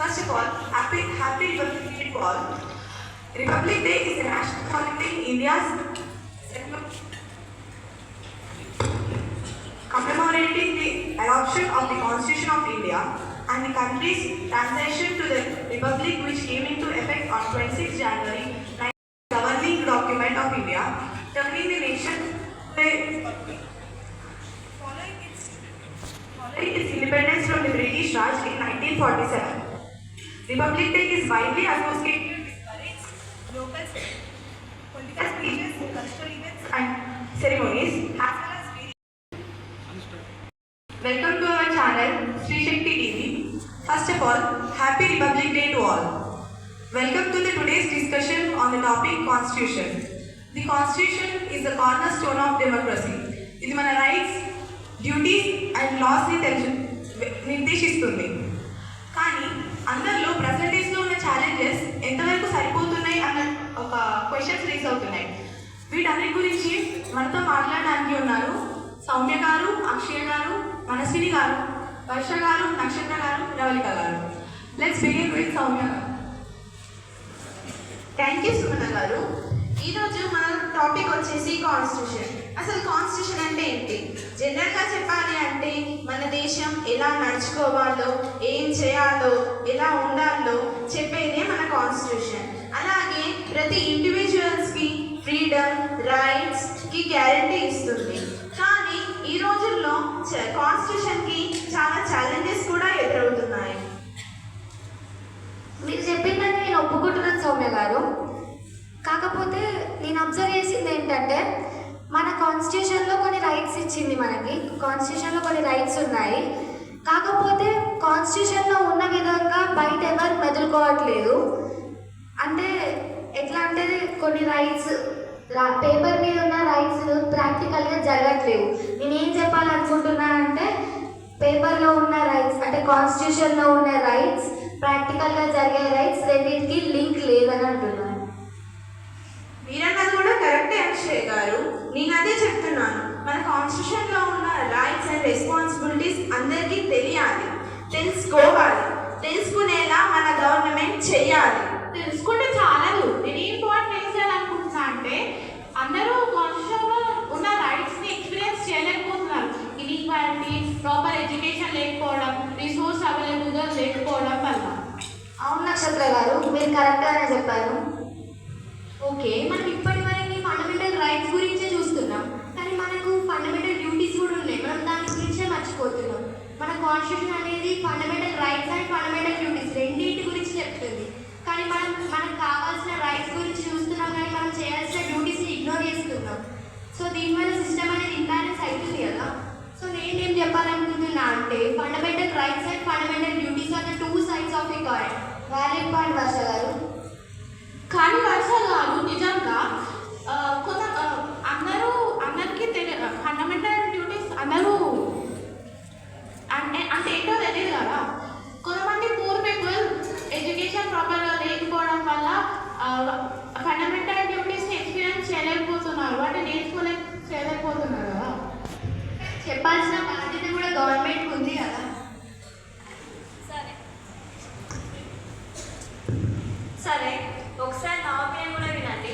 First of all, happy Republic Day to all. Republic Day is a national holiday in India's commemorating the adoption of the Constitution of India and the country's transition to the Republic, which came into effect on 26 January, governing document of India, turning the nation following its independence from the British Raj in 1947. Republic Day is widely associated with parades, local political speeches, cultural events and ceremonies, as well as welcome to our channel, Sri Shakti TV. First of all, Happy Republic Day to all. Welcome to today's discussion on the topic Constitution. The Constitution is the cornerstone of democracy. ఇది మన rights, duties and లాస్ని నిర్దేశిస్తుంది. కానీ అందరిలో ప్రజెంటేజ్లో ఉన్న challenges ఎంతవరకు సరిపోతున్నాయి అన్న ఒక questions race అవుతున్నాయి. వీటన్నిటి గురించి మనతో మాట్లాడడానికి ఉన్నారు సౌమ్య గారు, అక్షయ గారు, మనస్విని గారు, వర్ష గారు, నక్షత్ర గారు, రవళిక గారు. లెట్స్ బిగిన్ విత్ సౌమ్య గారు. థ్యాంక్ యూ సుమన గారు. ఈరోజు మన టాపిక్ వచ్చేసి కాన్స్టిట్యూషన్. అసలు కాన్స్టిట్యూషన్ అంటే ఏంటి? జనరల్గా చెప్పాలి అంటే మన దేశం ఎలా నడుచుకోవాలో, ఏం చేయాలో, ఎలా ఉండాలో చెప్పేదే మన కాన్స్టిట్యూషన్. అలాగే ప్రతి ఇండివిజువల్స్కి ఫ్రీడమ్, రైట్స్కి గ్యారంటీ ఇస్తుంది. కానీ ఈ రోజుల్లో కాన్స్టిట్యూషన్కి చాలా ఛాలెంజెస్ కూడా ఎదురవుతున్నాయి. మీరు చెప్పిందని నేను ఒప్పుకుంటున్నాను సౌమ్య గారు. కాకపోతే నేను అబ్జర్వ్ చేసింది ఏంటంటే మన కాన్స్టిట్యూషన్లో కొన్ని రైట్స్ ఇచ్చింది, మనకి కాన్స్టిట్యూషన్లో కొన్ని రైట్స్ ఉన్నాయి. కాకపోతే కాన్స్టిట్యూషన్లో ఉన్న విధంగా బయట ఎవరు మెదులుకోవట్లేదు. అంటే ఎట్లా అంటే కొన్ని రైట్స్ పేపర్ మీద ఉన్న రైట్స్ ప్రాక్టికల్గా జరగట్లేవు. నేనేం చెప్పాలనుకుంటున్నానంటే పేపర్లో ఉన్న రైట్స్ అంటే కాన్స్టిట్యూషన్లో ఉన్న రైట్స్, ప్రాక్టికల్గా జరిగే రైట్స్ రెండింటికి లింక్ లేదని అంటున్నాను. మీరన్నది కూడా కరెక్టే అక్షయ్ గారు. నేను అదే చెప్తున్నాను, మన కాన్స్టిట్యూషన్లో ఉన్న రైట్స్ అండ్ రెస్పాన్సిబిలిటీస్ అందరికీ తెలియాలి, తెలుసుకోవాలి. తెలుసుకునేలా మన గవర్నమెంట్ చేయాలి. తెలుసుకుంటే చాలదు. నేను ఏం పాయింట్ ఏం చేయాలనుకుంటున్నా అంటే అందరూ కాన్స్టిట్యూషన్లో ఉన్న రైట్స్ని ఎక్స్పీరియన్స్ చేయలేకపోతున్నారు. ఇన్ఈక్వాలిటీ, ప్రాపర్ ఎడ్యుకేషన్ లేకపోవడం, రిసోర్స్ అవైలబుల్గా లేకపోవడం వల్ల. అవును నక్షత్ర గారు, మీరు కరెక్ట్గానే చెప్పారు. ఓకే, మనం ఇప్పటి వరకు ఫండమెంటల్ రైట్స్ గురించే చూస్తున్నాం, కానీ మనకు ఫండమెంటల్ డ్యూటీస్ కూడా ఉన్నాయి. మనం దాని గురించే మర్చిపోతున్నాం. మన కాన్స్టిట్యూషన్ అనేది fundamental rights and fundamental duties రెండింటి గురించి చెప్తుంది. కానీ మనకు కావాల్సిన రైట్స్ గురించి చూస్తున్నాం, కానీ మనం చేయాల్సిన డ్యూటీస్ని ఇగ్నోర్ చేస్తున్నాం. సో దీనివల్ల సిస్టమ్ అనేది ఇంబ్యాలెన్స్ అవుతుంది కదా. సో నేనేం చెప్పాలనుకుంటున్నా అంటే fundamental rights and fundamental duties are the two sides of a coin. Valid point Varsha గారు. కానీ వర్ష గారు నిజంగా అందరికీ ఫండమెంటల్ డ్యూటీస్ అందరూ అంటే ఏంటో తెలియదు కదా. కొంతమంది పూర్ పీపుల్ ఎడ్యుకేషన్ ప్రాపర్గా లేకపోవడం వల్ల ఫండమెంటల్ డ్యూటీస్ని ఎక్స్పీరియన్స్ చేయలేకపోతున్నారు, వాటిని చేయలేకపోతున్నారు కదా. చెప్పాల్సిన బాధ్యత కూడా గవర్నమెంట్కి ఉంది కదా. సరే, ఒకసారి నా ఒపీనియన్ కూడా వినండి.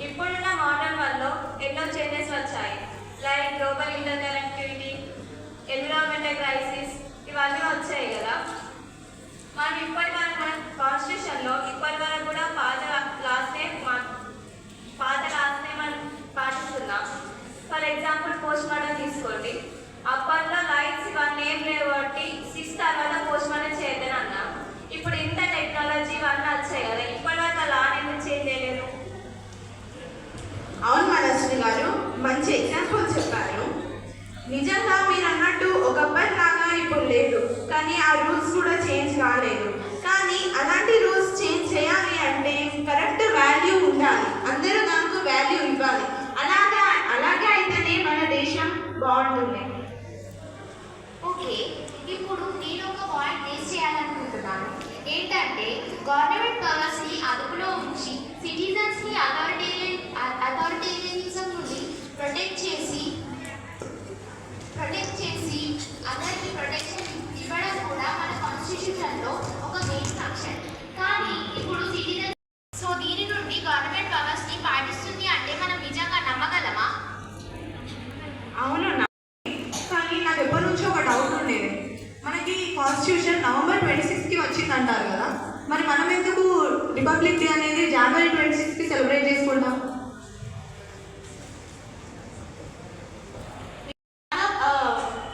ఇప్పుడున్న మోడర్న్ వరల్డ్లో ఎన్నో చేంజెస్ వచ్చాయి. Like global interconnectivity, environmental crisis, ఇవన్నీ వచ్చాయి కదా. మనం ఇప్పటి వరకు మన కాన్స్టిట్యూషన్లో ఇప్పటి వరకు కూడా పాత లాస్నే మనం పాటిస్తున్నాం. ఫర్ ఎగ్జాంపుల్ పోస్ట్ మార్టం తీసుకోండి. అప్పట్లో లైట్స్ ఇవన్నీ ఏం లేవు కాబట్టి 6 తర్వాత పోస్ట్ మార్టం చేయదని అన్నాం. ఇప్పుడు ఇంత టెక్నాలజీ ఇవన్నీ వచ్చాయి కదా, ఇప్పటివరకు అలా ఎందుకు చేంజ్ చేయలేదు? అవును మనస్వి గారు, మంచి ఎగ్జాంపుల్ చెప్పారు. నిజంగా మీరు అన్నట్టు ఒకప్పటిలాగా ఇప్పుడు లేదు, కానీ ఆ రూల్స్ కూడా చేంజ్ కాలేదు. కానీ అలాంటి రూల్స్ చేంజ్ చేయాలి అంటే కరెక్ట్ వాల్యూ ఉండాలి, అందరూ దానికి వాల్యూ ఇవ్వాలి. అలాగే అయితేనే మన దేశం బాగుంటుంది. ఓకే, ఇప్పుడు నేను ఒక పాయింట్ రేస్ చేయాలనుకుంటున్నాను. ఏంటంటే గవర్నమెంట్ పవర్స్ని అదుపులో ఉంచి సిటిజన్స్ని అథారిటేరియనిజం నుండి ప్రొటెక్ట్ చేసి అందరికీ ప్రొటెక్షన్ ఇవ్వడం కూడా మన కాన్స్టిట్యూషన్లో ఒక మెయిన్ ఫంక్షన్. కాన్స్టిట్యూషన్ నవంబర్ 26కి వచ్చింది అంటారు కదా, మరి మనం ఎందుకు రిపబ్లిక్ డే అనేది జనవరి 26కి సెలబ్రేట్ చేసుకుంటాం?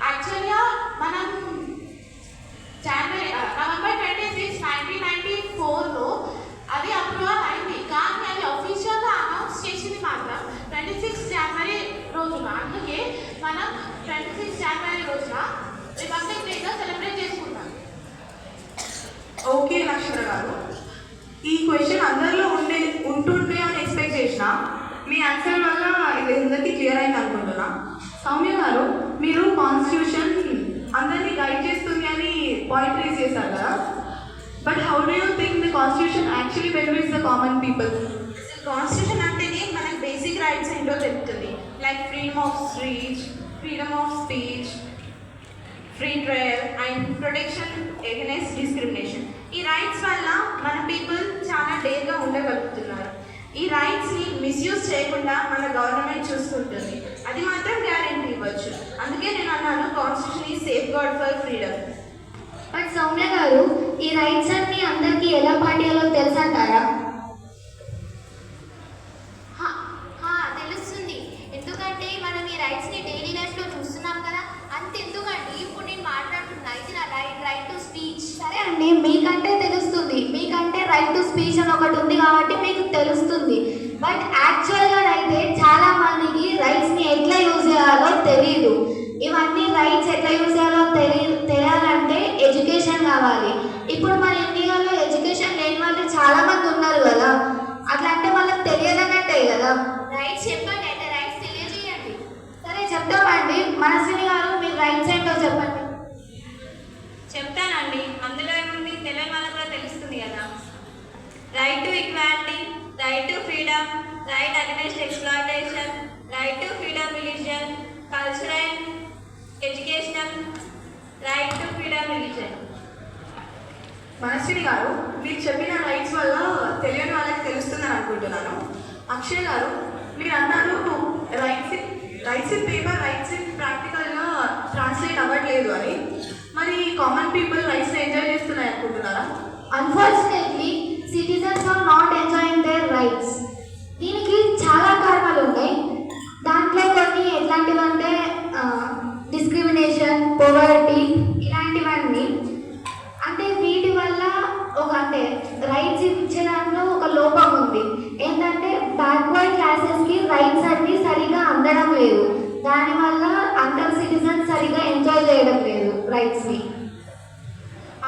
యాక్చువల్గా మనం నవంబర్ 26, 1994లో అది అప్రూవల్ అయింది, కానీ అది అఫీషియల్గా అనౌన్స్ చేసింది మాత్రం 26 జనవరి రోజున. అందుకే మనం 26 జనవరి రోజున రిపబ్లిక్ డేగా సెలబ్రేట్ చేసుకుంటాం. ఓకే నక్షత్ర గారు, ఈ క్వశ్చన్ అందరిలో ఉంటుండే అని ఎక్స్పెక్ట్ చేసిన మీ ఆన్సర్ వల్ల ఇది అందరికీ క్లియర్ అయింది అనుకుంటున్నా. సౌమ్య గారు, మీరు కాన్స్టిట్యూషన్ అందరినీ గైడ్ చేస్తుంది అని పాయింట్ రేస్ చేశారు కదా, but how do you think the constitution actually benefits the common people? Constitution అంటేనే మనకు బేసిక్ రైట్స్ ఏంటో చెప్తుంది, like freedom of speech, free trial and protection against discrimination. ఈ రైట్స్ వల్ల మన పీపుల్ చాలా డేర్గా ఉండగలుగుతున్నారు. ఈ రైట్స్ని మిస్యూజ్ చేయకుండా మన గవర్నమెంట్ చూసుకుంటుంది, అది మాత్రం గ్యారెంటీ ఇవ్వచ్చు. అందుకే నేను అన్నాను constitution is safeguard for freedom. But Soumya garu, ఈ రైట్స్ అన్ని అందరికీ ఎలా పాటియాలో తెలుసంటారా? తెలుస్తుంది, ఎందుకంటే మనం ఈ రైట్స్ని డైలీ లైఫ్లో చూస్తున్నాం కదా. అంతెందుకంటే ఇప్పుడు నేను మాట్లాడుతున్నా, ఇది నా రైట్ టు స్పీచ్. సరే అండి, మీకంటే తెలుస్తుంది, మీకంటే రైట్ టు స్పీచ్ అని ఒకటి ఉంది కాబట్టి మీకు తెలుస్తుంది. బట్ యాక్చువల్గా అయితే చాలా మందికి రైట్స్ని ఎట్లా యూజ్ చేయాలో తెలియదు. ఇవన్నీ రైట్స్ ఎట్లా యూజ్ చేయాలో తెలియాలంటే ఎడ్యుకేషన్ కావాలి. ఇప్పుడు మన ఇండియాలో ఎడ్యుకేషన్ లేని వాళ్ళు చాలా మంది ఉన్నారు కదా, అట్లా అంటే వాళ్ళకి తెలియదన్నట్టే కదా. రైట్స్ చెప్పండి, అంటే రైట్స్ తెలియజేయండి. సరే చెప్తామండి. మనస్విని గారు, మీరు రైట్స్ ఏంటో చెప్పండి. చెప్తానండి, అందులో ఏముంది, తెలియని వాళ్ళకు కూడా తెలుస్తుంది కదా. Right to equality, right to freedom, right against exploitation, right to freedom religion, cultural, educational, right to freedom religion. Manaswini గారు, మీరు చెప్పిన రైట్స్ వల్ల తెలియని వాళ్ళకి తెలుస్తుందని అనుకుంటున్నాను. అక్షయ్ గారు, మీరు అన్నారు rights in paper, rights in ప్రాక్టికల్గా ట్రాన్స్లేట్ అవ్వట్లేదు అని. మరి కామన్ పీపుల్ రైట్స్ని ఎంజాయ్ చేస్తున్నాయి అనుకుంటున్నారా? Unfortunately citizens are not enjoying their rights. దీనికి చాలా కారణాలు ఉన్నాయి. దాంట్లో కొన్ని ఎట్లాంటివంటే డిస్క్రిమినేషన్, పోవర్టీ, ఇలాంటివన్నీ. అంటే వీటి వల్ల అంటే రైట్స్ ఇచ్చే దాంట్లో ఒక లోపం ఉంది. ఏంటంటే బ్యాక్వర్డ్ క్లాసెస్కి రైట్స్ అన్నీ సరిగా అందడం లేదు. దానివల్ల అందరు సిటిజన్స్ సరిగా ఎంజాయ్ చేయడం లేదు రైట్స్ని.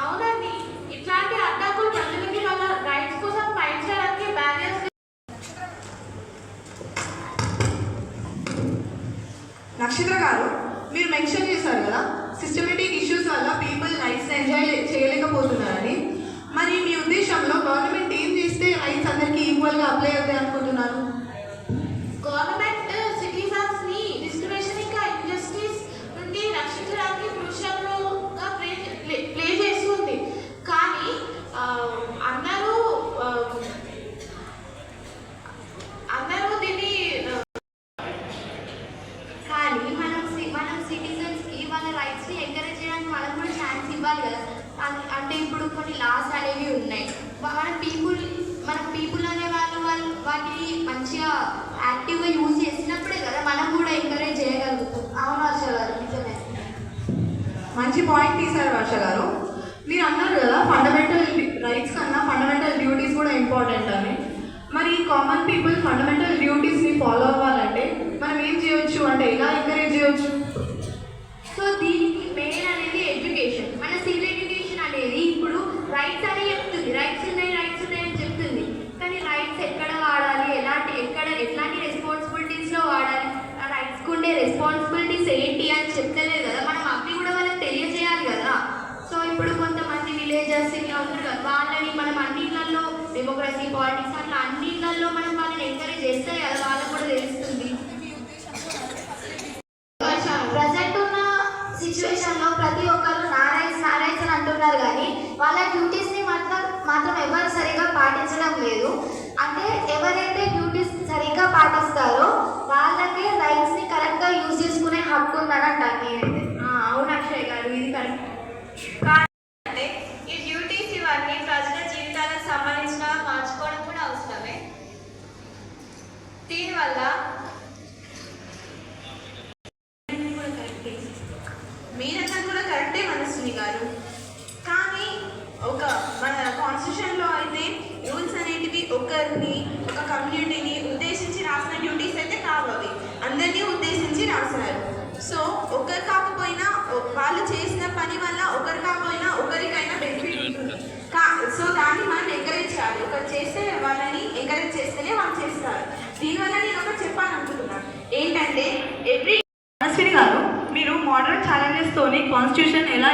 అవునండి, ఇట్లాంటి అడ్డంకులు ప్రజలకి వాళ్ళ రైట్స్ కోసం ఫైట్ చేయడానికి బ్యారియర్స్. నక్షత్ర గారు, మీరు మెన్షన్ చేశారు కదా సిస్టమేటిక్ ఇష్యూస్ వల్ల పీపుల్ రైట్స్ ఎంజాయ్ చేయలేకపోతున్నారని. మరి మీ ఉద్దేశంలో గవర్నమెంట్ ఏం చేస్తే రైట్స్ అందరికీ ఈక్వల్గా అప్లై అవుతాయి అనుకుంటున్నారు? గవర్నమెంట్ సిటిజన్స్ని డిస్క్రిమినేషన్ ఇంకా ఇంజస్టిస్ నుండి రక్షించడానికి క్రూషియల్ రోల్గా ప్లే చేస్తుంది. కానీ అందరూ దీన్ని కానీ మనం సిటిజన్స్కి వాళ్ళ రైట్స్ని ఎంకరేజ్ చేయడానికి వాళ్ళకి కూడా ఛాన్స్ ఇవ్వాలి కదా. అంటే ఇప్పుడు కొన్ని లాస్ అనేవి ఉన్నాయి. మన పీపుల్ అనే వాళ్ళు వాటిని మంచిగా యాక్టివ్గా యూజ్ చేసినప్పుడే కదా మనం కూడా ఎంకరేజ్ చేయగలుగుతాం. అవును వర్ష గారు, నిజమే. మంచి పాయింట్ తీశారు వర్ష గారు. మీరు అన్నారు కదా ఫండమెంటల్ రైట్స్ కన్నా ఫండమెంటల్ డ్యూటీస్ కూడా ఇంపార్టెంట్ అని. మరి కామన్ పీపుల్ ఫండమెంటల్ డ్యూటీస్ని ఫాలో అవ్వాలంటే మనం ఏం చేయొచ్చు, అంటే ఎలా ఎంకరేజ్ చేయొచ్చు? సో దీనికి మెయిన్ అనేది ఎడ్యుకేషన్. మన సివిల్ ఎడ్యుకేషన్ అనేది ఇప్పుడు రైట్స్ అని చెప్తుంది, రైట్స్ ఉన్నాయి అని చెప్తుంది. కానీ రైట్స్ ఎక్కడ వాడాలి, ఎట్లాంటి రెస్పాన్సిబిలిటీస్లో వాడాలి, ఆ రైట్స్కి ఉండే రెస్పాన్సిబిలిటీస్ ఏంటి అని చెప్తలేదు కదా. మనం అవి కూడా వాళ్ళకి తెలియజేయాలి కదా. సో ఇప్పుడు కొంతమంది విలేజర్స్ ఇట్లా ఉంటారు కదా, వాళ్ళని మనం అన్నిట్లలో డెమోక్రసీ, పాలిటిక్స్ అట్లా అన్నిట్లలో మనం వాళ్ళని ఎంకరేజ్ చేస్తే కదా వాళ్ళకు కూడా తెలుస్తుంది. ప్రజెంట్ ఉన్న సిచ్యువేషన్లో ప్రతి ఒక్కరు నా రైట్స్ అని అంటున్నారు, కానీ వాళ్ళ డ్యూటీస్ని మాత్రం ఎవరు సరిగా పాటించడం లేదు. అంటే ఎవరైతే డ్యూటీస్ సరిగ్గా పాటిస్తారో వాళ్ళకే రైట్స్ని కరెక్ట్గా యూజ్ చేసుకునే హక్కు ఉందని అంటాను నేనైతే. అవును అక్షయ్ గారు, ఇది కరెక్ట్. Constitution ఎలా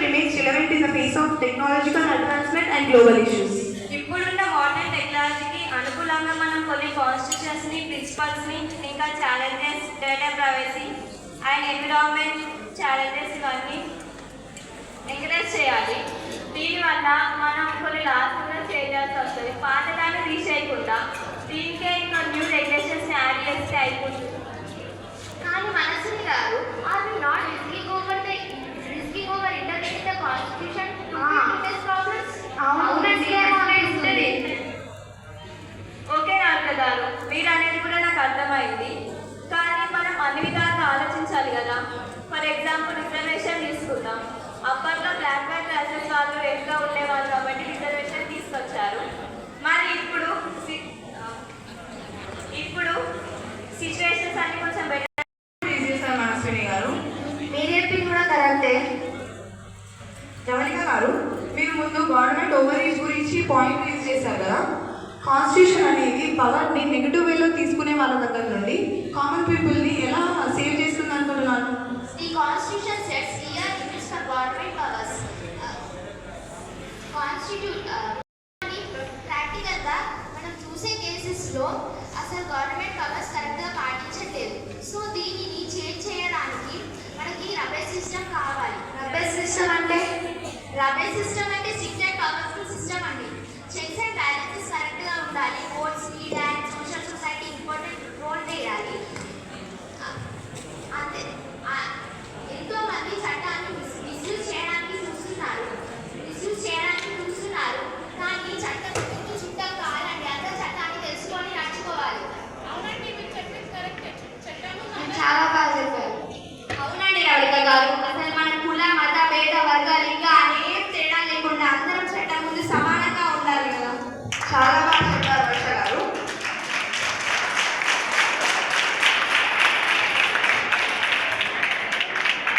remains relevant in the face of technological advancement and global issues. ఇప్పుడున్న మోడర్న్ టెక్నాలజీకి అనుకూలంగా మనం కొన్ని కాన్స్టిట్యూషన్స్ని ప్రిన్సిపల్స్ని ఇంకా challenges data privacy and environment challenges ఇవన్నీ ఎంకరేజ్ చేయాలి. దీనివల్ల మనం కొన్ని లాస్ కూడా చేయాల్సి వస్తుంది. పాత దాన్ని రీచ్ చేయకుండా దీనికే ఇంకా న్యూ రెగ్యులేషన్స్ని యాడ్ చేస్తే అయిపోతుంది. కానీ మనసుని garu are we not risking over internet the constitution to face problems? Okay Radhika garu, మీరు అనేది కూడా నాకు అర్థమైంది. కానీ మనం అన్ని విధాలుగా ఆలోచించాలి కదా. ఫర్ ఎగ్జాంపుల్ రిజర్వేషన్ తీసుకుందాం. అప్పట్లో బ్లాక్ అండ్ క్లాసెస్ వాళ్ళు ఎక్కువ ఉండేవాళ్ళు కాబట్టి రిజర్వేషన్ తీసుకొచ్చారు. మరి ఇప్పుడు సిచ్యువేషన్స్ అన్ని కొంచెం బెటర్ చేశారు మనస్విని గారు. మీరు చెప్పింది కూడా కరెక్టే. జవనిక గారు, మీరు ముందు గవర్నమెంట్ ఓవరేజ్ గురించి పాయింట్ రేజ్ చేశారు కదా. కాన్స్టిట్యూషన్ అనేది పవర్ని నెగిటివ్ వేలో తీసుకునే వాళ్ళ దగ్గర నుండి కామన్ పీపుల్ని ఎలా సేవ్ చేస్తుంది అనుకుంటున్నాను. The Constitution sets clear limits for government powers. ప్రాక్టికల్గా మనం చూసే కేసెస్లో అసలు గవర్నమెంట్ పవర్స్ కరెక్ట్గా పాటించట్లేదు. సో దీనిని చేంజ్ చేయడానికి మనకి రబేజ్ సిస్టమ్ కావాలి. రబేజ్ సిస్టమ్ అంటే స్ట్రిక్ట్ అండ్ పవర్ఫుల్ సిస్టమ్ అండి. చెక్స్ అండ్ బ్యాలెన్సెస్ కరెక్ట్గా ఉండాలి. Courts, lead and social society important role వేయాలి. అంతే. ఎంతో మంది చట్టాన్ని మిస్యూజ్ చేయడానికి చూస్తున్నారు. కానీ చట్టం గురించి చుట్టం కావాలండి. అందరూ చట్టాన్ని తెలుసుకొని నడుచుకోవాలి. అవునండి, మీరు చెప్పింది కరెక్ట్. చాలా బాగా చెప్పారు. అవునండి రవిక గారు, అసలు మన కుల మత భేద వర్గాలు ఇంకా అనేక తేడా లేకుండా అందరం చట్టం ముందు సమానంగా ఉండాలి కదా. చాలా బాగా చెప్పారు వర్ష గారు.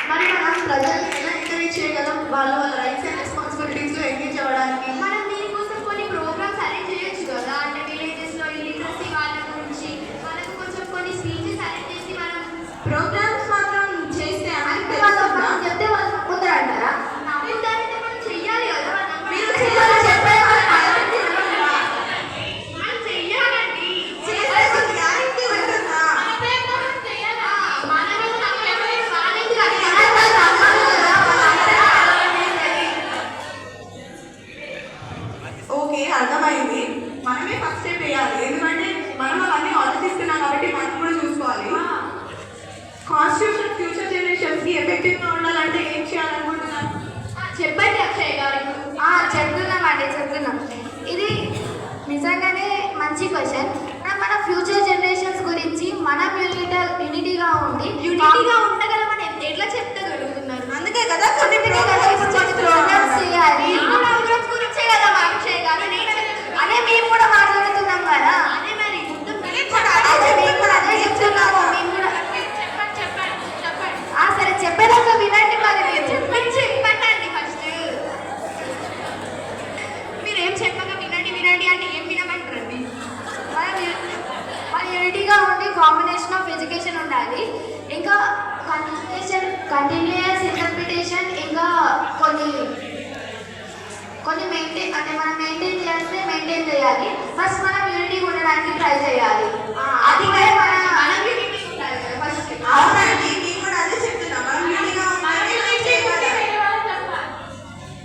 మరి మనం ప్రజల్ని ఎలా ఎంకరేజ్ చేయగలం వాళ్ళ రైట్స్ అండ్ రెస్పాన్సిబిలిటీస్లో ఎంగేజ్ అవ్వడానికి? మనం దీనికోసం కొన్ని ప్రోగ్రామ్స్ అరేంజ్ చేయొచ్చు కదా. అంటే విలేజెస్లో ఇల్లిటరసీ వాళ్ళ గురించి మనకు కొంచెం కొన్ని స్పీచెస్ అరేంజ్ చేసి మనం ప్రోగ్రామ్స్ మాత్రం చేస్తే అంటే వాళ్ళు మనం చెప్తే వాళ్ళు నమ్ముతారంటారా? నమ్ముతారంటే మనం చెయ్యాలి కదా. మీరు చేయాలని చెప్పే మనం చెయ్యాలండి. చేసేది గ్యారెంటీ ఉంటుందా? ఓకే, అర్థమైంది. మనమే ఫస్ట్ స్టెప్ వేయాలి. ఎందుకంటే మనం అవన్నీ ఆలోచిస్తున్నాం కాబట్టి మనం కూడా చూసుకోవాలి. కాన్స్టిట్యూషన్ ఫ్యూచర్ జనరేషన్స్కి ఎఫెక్టివ్గా ఉండాలంటే ఏం చేయాలనుకుంటున్నారు? చెప్పండి అక్షయ్ గారు. చెప్తున్నాం. ఇది నిజంగానే మంచి క్వశ్చన్. మన ఫ్యూచర్ జనరేషన్స్ గురించి మనం యూనిటీగా ఉండి ఉండగల మనం ఎట్లా చెప్తగలుగుతున్నారు? అందుకే కదా కొన్ని ప్రోగ్రామ్స్ చేయాలి. ప్రోగ్రామ్స్ గురించే కదా మా అక్షయ్ గారు. అదే మేము కూడా మాట్లాడుతున్నాం కదా. అదే మరి మేము కూడా అదే చెప్తున్నాము. మేము కూడా చెప్పండి. సరే చెప్పేదాకా వినండి. మరి మీరు చెప్పండి ఫస్ట్. మీరేం చెప్పక వినండి అంటే ఏం వినమంటారండి? మన యూనిటీగా ఉండి కాంబినేషన్ ఆఫ్ ఎడ్యుకేషన్ ఉండాలి. ఇంకా కంటిన్యూయస్ ఇంటర్ప్రిటేషన్, ఇంకా కొన్ని మెయింటైన్ అంటే మనం మెయింటైన్ చేయాలి. ఫస్ట్ మనం యూనిటీ ఉండడానికి ట్రై చేయాలి. అది మన అవునండి, నేను కూడా అదే చెప్తున్నా. మనం యూనిటీగా ఉండాలి.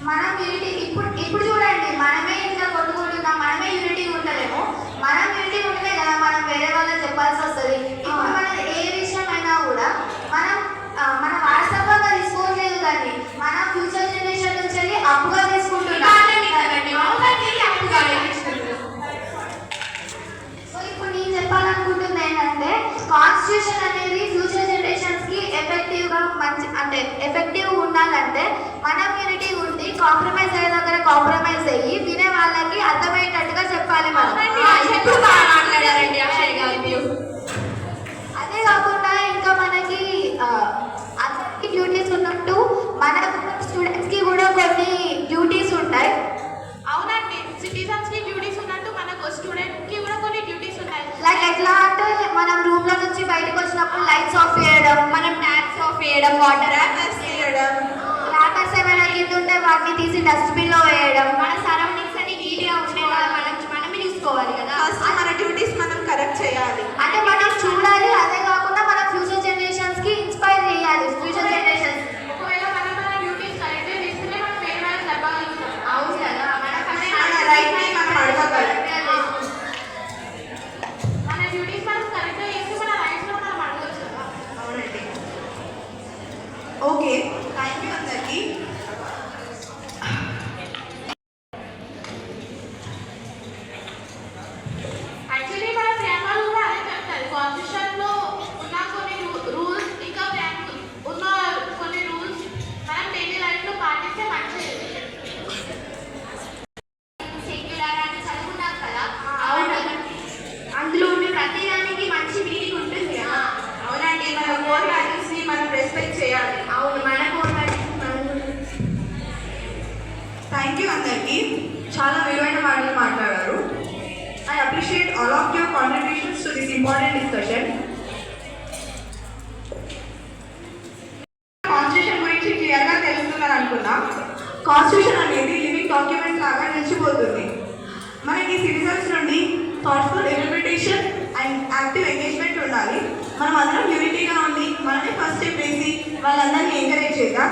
మనం యూనిటీ ఇప్పుడు చూడండి, మనమే ఇంకా కొట్టుకుంటున్నాం. మనమే యూనిటీ ఉండలేము. మనం యూనిటీ ఉంటే కదా మనం వేరే వాళ్ళకి చెప్పాల్సి వస్తుంది. ఇప్పుడు మనం ఏ విషయం అయినా కూడా మన వాట్సాప్గా తీసుకోవట్లేదు, కానీ మన ఫ్యూచర్ జనరేషన్ నుంచి అప్పుగా తీసుకుంటున్నాం. సో ఇప్పుడు నేను చెప్పాలనుకుంటుంది ఏంటంటే, కాన్స్టిట్యూషన్ అనేది ఫ్యూచర్ జనరేషన్స్కి ఎఫెక్టివ్ ఉండాలంటే మనం యూనిటీ ఉండి కాంప్రమైజ్ అయ్యే దగ్గర కాంప్రమైజ్ అయ్యి వినే వాళ్ళకి అర్థమయ్యేటట్టుగా చెప్పాలి మనం. అదే కాకుండా ఇంకా మనకి అందరికి డ్యూటీస్ ఉన్నట్టు మన స్టూడెంట్స్కి కూడా కొన్ని డ్యూటీస్ ఉంటాయి. అవునండి, సిటిజన్స్కి డ్యూటీస్ ఉన్నట్టు మనకు స్టూడెంట్కి కూడా కొన్ని డ్యూటీస్ ఉన్నాయి. లైక్ ఎట్లా అంటే మనం రూమ్లో నుంచి బయటకు వచ్చినప్పుడు లైట్స్ ఆఫ్ చేయడం, మనం ట్యాప్స్ ఆఫ్ చేయడం, వాటర్ చేయడం, చేయాలి. అంటే మనం చూడాలి, అదే కాకుండా మన ఫ్యూచర్ జనరేషన్స్కి ఇన్స్పైర్ చేయాలి. ఫ్యూచర్ జనరేషన్స్ ఒకవేళ మనం మన డ్యూటీస్ కరెక్ట్గా చేస్తేనే మనం వేరే వాళ్ళకి చెప్పగలుగుతాం. అవును కదా, మనకంటే మన రైట్ని మనం అడగగలం. మన డ్యూటీస్ మనం కరెక్ట్గా చేస్తే మన రైట్స్లో మనం అడగవచ్చు కదా. అవునండి. ఓకే, థ్యాంక్ యూ అందరికీ. యాక్చువల్లీ మన ప్రేమలు కూడా అదే చెప్తారు. కాన్స్టిట్యూషన్లో ఉన్న కొన్ని రూల్స్, ఇంకా ఉన్న కొన్ని రూల్స్ మనం డైలీ లైఫ్లో పాటిస్తే మంచిది. సెక్యులర్ అని చదువుకున్నాం కదా. అవును. అందులో ఉన్న ప్రతి దానికి మంచి మీనింగ్ ఉంటుంది కదా. అవునండి, మన కోర్ వాల్యూస్ని మనం రెస్పెక్ట్ చేయాలి. అవును, మన థ్యాంక్ యూ అందరికీ. చాలా విలువైన మాటలు మాట్లాడారు. I appreciate all of your contributions to this important discussion. Constitution గురించి క్లియర్గా తెలుస్తుందని అనుకున్నా. కాన్స్టిట్యూషన్ అనేది లివింగ్ డాక్యుమెంట్ లాగా నిలిచిపోతుంది. మనకి సిటిజన్స్ నుండి thoughtful interpretation and active engagement ఉండాలి. మనం అందరం యూనిటీగా ఉండి మనమే ఫస్ట్ స్టెప్ వేసి వాళ్ళందరినీ ఎంకరేజ్ చేద్దాం.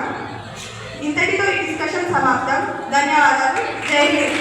ఇంతటితో ఈ డిస్కషన్ సమాప్తం. ధన్యవాదాలు. జై హింద్.